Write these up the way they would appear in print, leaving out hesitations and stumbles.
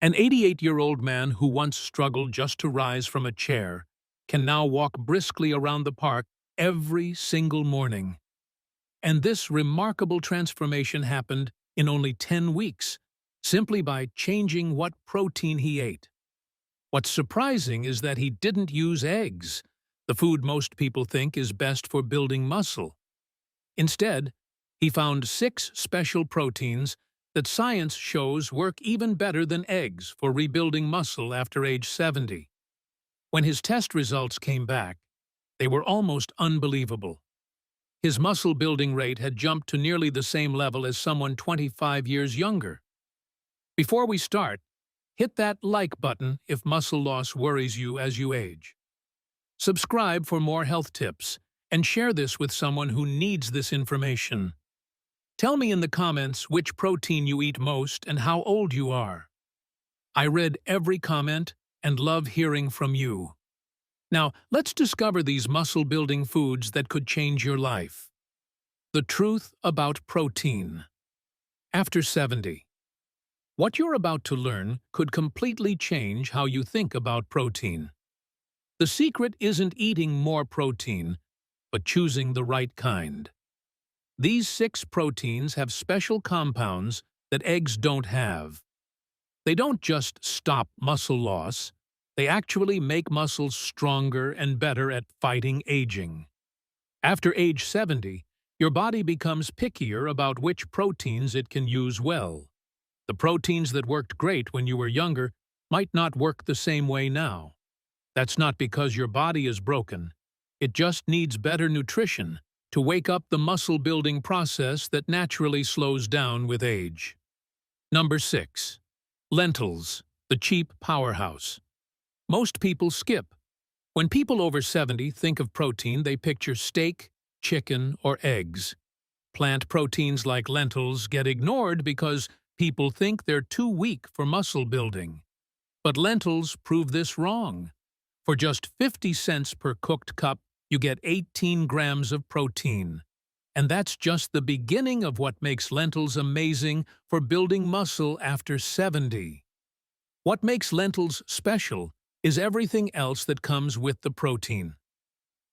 An 88-year-old man who once struggled just to rise from a chair can now walk briskly around the park every single morning. And this remarkable transformation happened in only 10 weeks, simply by changing what protein he ate. What's surprising is that he didn't use eggs, the food most people think is best for building muscle. Instead, he found 6 special proteins that science shows work even better than eggs for rebuilding muscle after age 70. When his test results came back, they were almost unbelievable. His muscle-building rate had jumped to nearly the same level as someone 25 years younger. Before we start, hit that like button if muscle loss worries you as you age. Subscribe for more health tips, and share this with someone who needs this information. Tell me in the comments which protein you eat most and how old you are. I read every comment and love hearing from you. Now, let's discover these muscle-building foods that could change your life. The truth about protein. After 70. What you're about to learn could completely change how you think about protein. The secret isn't eating more protein, but choosing the right kind. These 6 proteins have special compounds that eggs don't have. They don't just stop muscle loss, they actually make muscles stronger and better at fighting aging. After age 70, your body becomes pickier about which proteins it can use well. The proteins that worked great when you were younger might not work the same way now. That's not because your body is broken. It just needs better nutrition to wake up the muscle-building process that naturally slows down with age. Number 6. Lentils, the cheap powerhouse. Most people skip. When people over 70 think of protein, they picture steak, chicken, or eggs. Plant proteins like lentils get ignored because people think they're too weak for muscle building. But lentils prove this wrong. For just 50 cents per cooked cup, you get 18 grams of protein. And that's just the beginning of what makes lentils amazing for building muscle after 70. What makes lentils special is everything else that comes with the protein.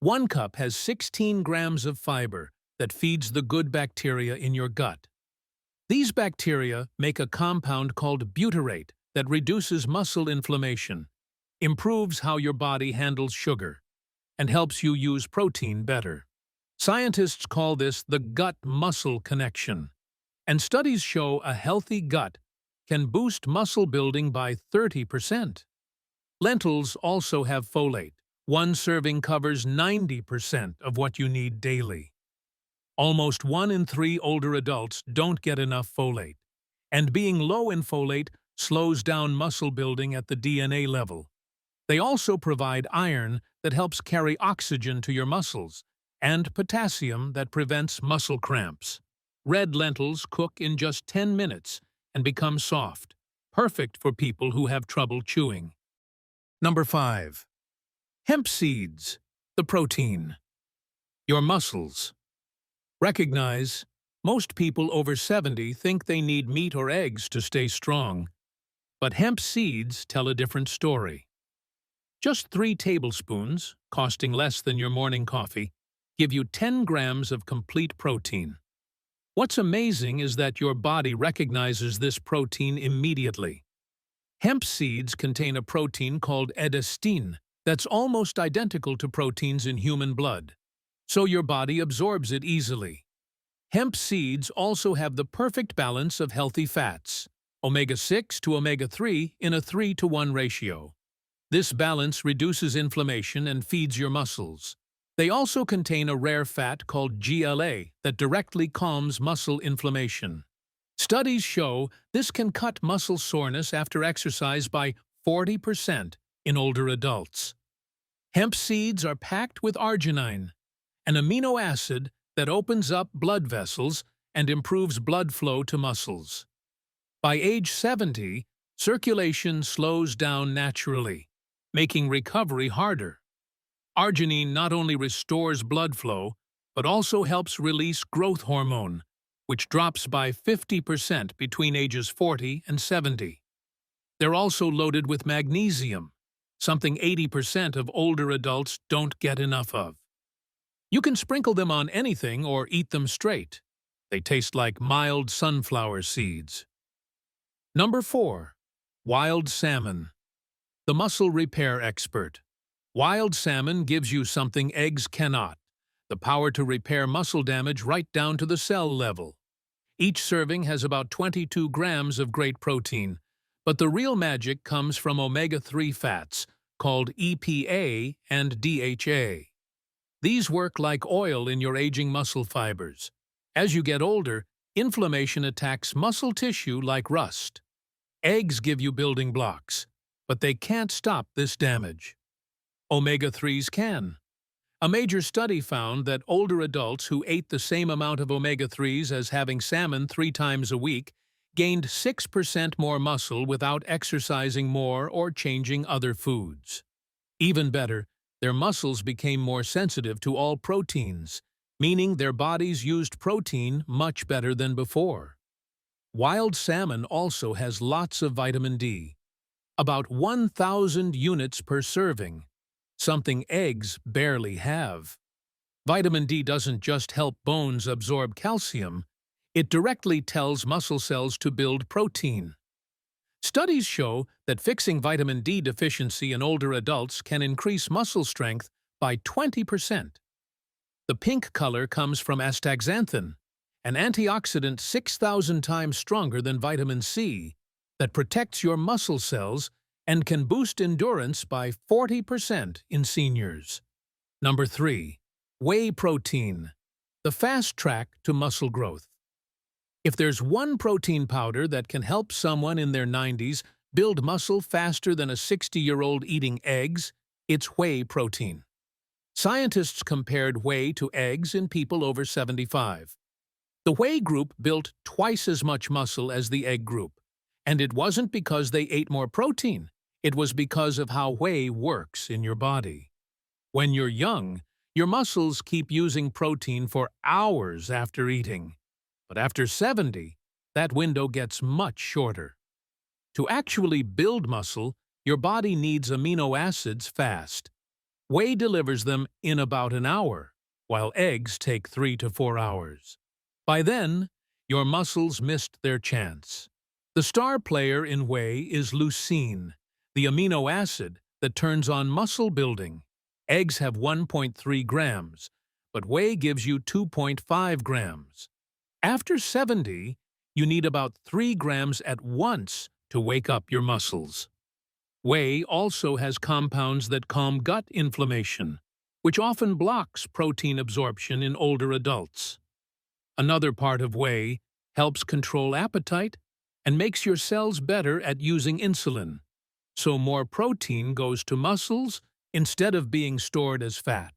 1 cup has 16 grams of fiber that feeds the good bacteria in your gut. These bacteria make a compound called butyrate that reduces muscle inflammation, improves how your body handles sugar, and helps you use protein better. Scientists call this the gut-muscle connection, and studies show a healthy gut can boost muscle building by 30%. Lentils also have folate. 1 serving covers 90% of what you need daily. Almost 1 in 3 older adults don't get enough folate, and being low in folate slows down muscle building at the DNA level. They also provide iron that helps carry oxygen to your muscles, and potassium that prevents muscle cramps. Red lentils cook in just 10 minutes and become soft, perfect for people who have trouble chewing. Number 5. Hemp seeds, the protein. Your muscles. Recognize, most people over 70 think they need meat or eggs to stay strong, but hemp seeds tell a different story. Just 3 tablespoons, costing less than your morning coffee, give you 10 grams of complete protein. What's amazing is that your body recognizes this protein immediately. Hemp seeds contain a protein called edestin that's almost identical to proteins in human blood, so your body absorbs it easily. Hemp seeds also have the perfect balance of healthy fats, omega-6 to omega-3 in a 3-to-1 ratio. This balance reduces inflammation and feeds your muscles. They also contain a rare fat called GLA that directly calms muscle inflammation. Studies show this can cut muscle soreness after exercise by 40% in older adults. Hemp seeds are packed with arginine, an amino acid that opens up blood vessels and improves blood flow to muscles. By age 70, circulation slows down naturally, making recovery harder. Arginine not only restores blood flow, but also helps release growth hormone, which drops by 50% between ages 40 and 70. They're also loaded with magnesium, something 80% of older adults don't get enough of. You can sprinkle them on anything or eat them straight. They taste like mild sunflower seeds. Number 4. Wild salmon. The muscle repair expert. Wild salmon gives you something eggs cannot: the power to repair muscle damage right down to the cell level. Each serving has about 22 grams of great protein, but the real magic comes from omega-3 fats, called EPA and DHA. These work like oil in your aging muscle fibers. As you get older, inflammation attacks muscle tissue like rust. Eggs give you building blocks, but they can't stop this damage. Omega-3s can. A major study found that older adults who ate the same amount of omega-3s as having salmon 3 times a week gained 6% more muscle without exercising more or changing other foods. Even better, their muscles became more sensitive to all proteins, meaning their bodies used protein much better than before. Wild salmon also has lots of vitamin D, about 1,000 units per serving, something eggs barely have. Vitamin D doesn't just help bones absorb calcium, it directly tells muscle cells to build protein. Studies show that fixing vitamin D deficiency in older adults can increase muscle strength by 20%. The pink color comes from astaxanthin, an antioxidant 6,000 times stronger than vitamin C that protects your muscle cells and can boost endurance by 40% in seniors. Number 3. Whey protein, the fast track to muscle growth. If there's one protein powder that can help someone in their 90s build muscle faster than a 60-year-old eating eggs, it's whey protein. Scientists compared whey to eggs in people over 75. The whey group built twice as much muscle as the egg group, and it wasn't because they ate more protein. It was because of how whey works in your body. When you're young, your muscles keep using protein for hours after eating. But after 70, that window gets much shorter. To actually build muscle, your body needs amino acids fast. Whey delivers them in about an hour, while eggs take 3 to 4 hours. By then, your muscles missed their chance. The star player in whey is leucine, the amino acid that turns on muscle building. Eggs have 1.3 grams, but whey gives you 2.5 grams. After 70, you need about 3 grams at once to wake up your muscles. Whey also has compounds that calm gut inflammation, which often blocks protein absorption in older adults. Another part of whey helps control appetite and makes your cells better at using insulin, so more protein goes to muscles instead of being stored as fat.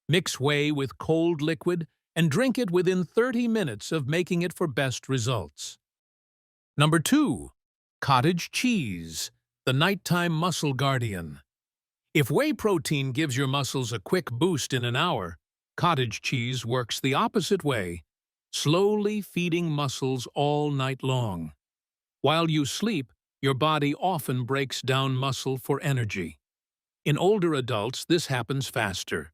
Mix whey with cold liquid and drink it within 30 minutes of making it for best results. Number 2. Cottage cheese, the nighttime muscle guardian. If whey protein gives your muscles a quick boost in an hour, cottage cheese works the opposite way, slowly feeding muscles all night long. While you sleep, your body often breaks down muscle for energy. In older adults, this happens faster,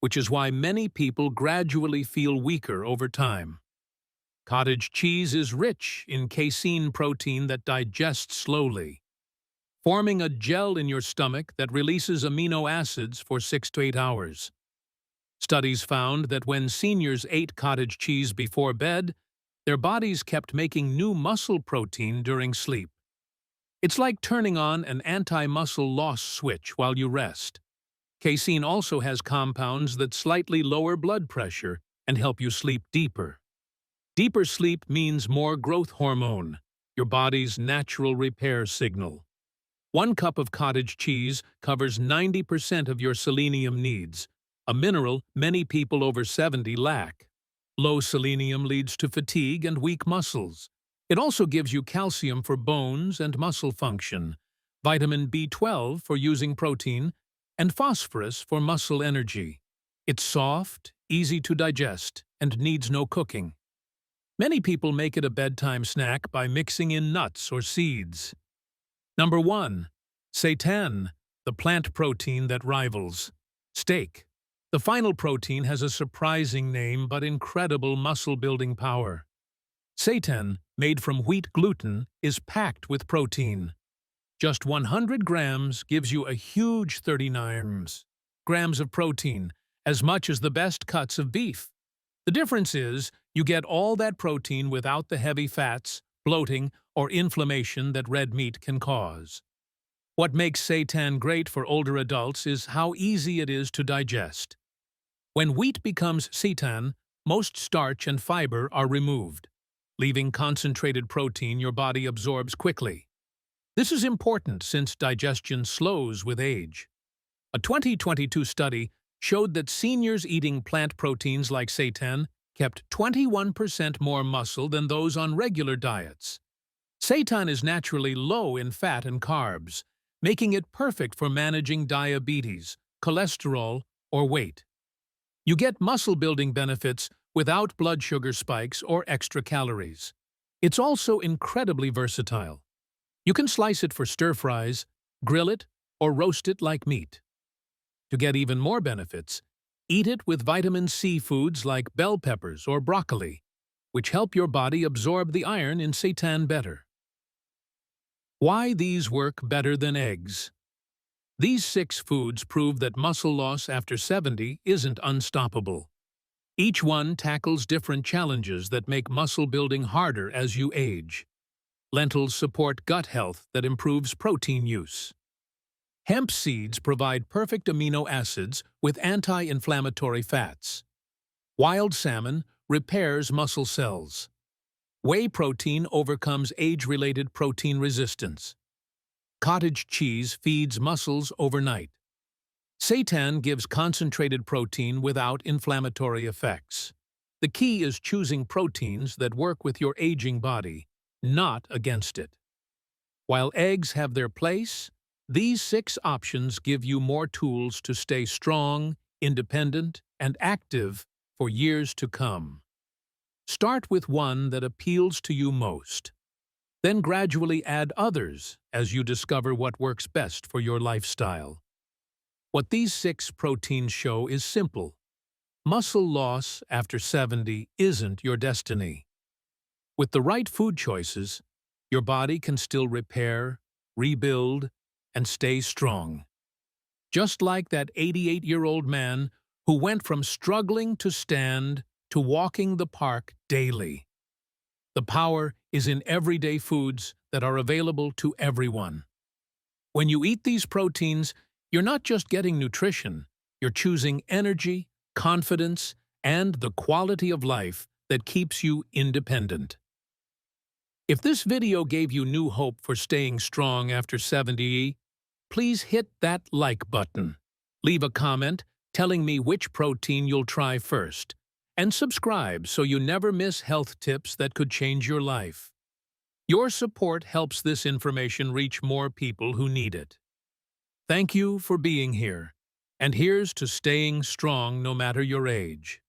which is why many people gradually feel weaker over time. Cottage cheese is rich in casein protein that digests slowly, forming a gel in your stomach that releases amino acids for 6 to 8 hours. Studies found that when seniors ate cottage cheese before bed, their bodies kept making new muscle protein during sleep. It's like turning on an anti-muscle loss switch while you rest. Casein also has compounds that slightly lower blood pressure and help you sleep deeper. Deeper sleep means more growth hormone, your body's natural repair signal. 1 cup of cottage cheese covers 90% of your selenium needs, a mineral many people over 70 lack. Low selenium leads to fatigue and weak muscles. It also gives you calcium for bones and muscle function, vitamin B12 for using protein, and phosphorus for muscle energy. It's soft, easy to digest, and needs no cooking. Many people make it a bedtime snack by mixing in nuts or seeds. Number 1. Seitan, the plant protein that rivals steak. The final protein has a surprising name but incredible muscle-building power. Seitan, made from wheat gluten, is packed with protein. Just 100 grams gives you a huge 39 grams of protein, as much as the best cuts of beef. The difference is, you get all that protein without the heavy fats, bloating, or inflammation that red meat can cause. What makes seitan great for older adults is how easy it is to digest. When wheat becomes seitan, most starch and fiber are removed, leaving concentrated protein your body absorbs quickly. This is important since digestion slows with age. A 2022 study showed that seniors eating plant proteins like seitan kept 21% more muscle than those on regular diets. Seitan is naturally low in fat and carbs, making it perfect for managing diabetes, cholesterol, or weight. You get muscle-building benefits without blood sugar spikes or extra calories. It's also incredibly versatile. You can slice it for stir-fries, grill it, or roast it like meat. To get even more benefits, eat it with vitamin C foods like bell peppers or broccoli, which help your body absorb the iron in seitan better. Why these work better than eggs? These 6 foods prove that muscle loss after 70 isn't unstoppable. Each one tackles different challenges that make muscle building harder as you age. Lentils support gut health that improves protein use. Hemp seeds provide perfect amino acids with anti-inflammatory fats. Wild salmon repairs muscle cells. Whey protein overcomes age-related protein resistance. Cottage cheese feeds muscles overnight. Seitan gives concentrated protein without inflammatory effects. The key is choosing proteins that work with your aging body, not against it. While eggs have their place, these 6 options give you more tools to stay strong, independent, and active for years to come. Start with one that appeals to you most. Then gradually add others as you discover what works best for your lifestyle. What these 6 proteins show is simple. Muscle loss after 70 isn't your destiny. With the right food choices, your body can still repair, rebuild, and stay strong. Just like that 88-year-old man who went from struggling to stand to walking the park daily. The power is in everyday foods that are available to everyone. When you eat these proteins, you're not just getting nutrition, you're choosing energy, confidence, and the quality of life that keeps you independent. If this video gave you new hope for staying strong after 70, please hit that like button. Leave a comment telling me which protein you'll try first, and subscribe so you never miss health tips that could change your life. Your support helps this information reach more people who need it. Thank you for being here, and here's to staying strong no matter your age.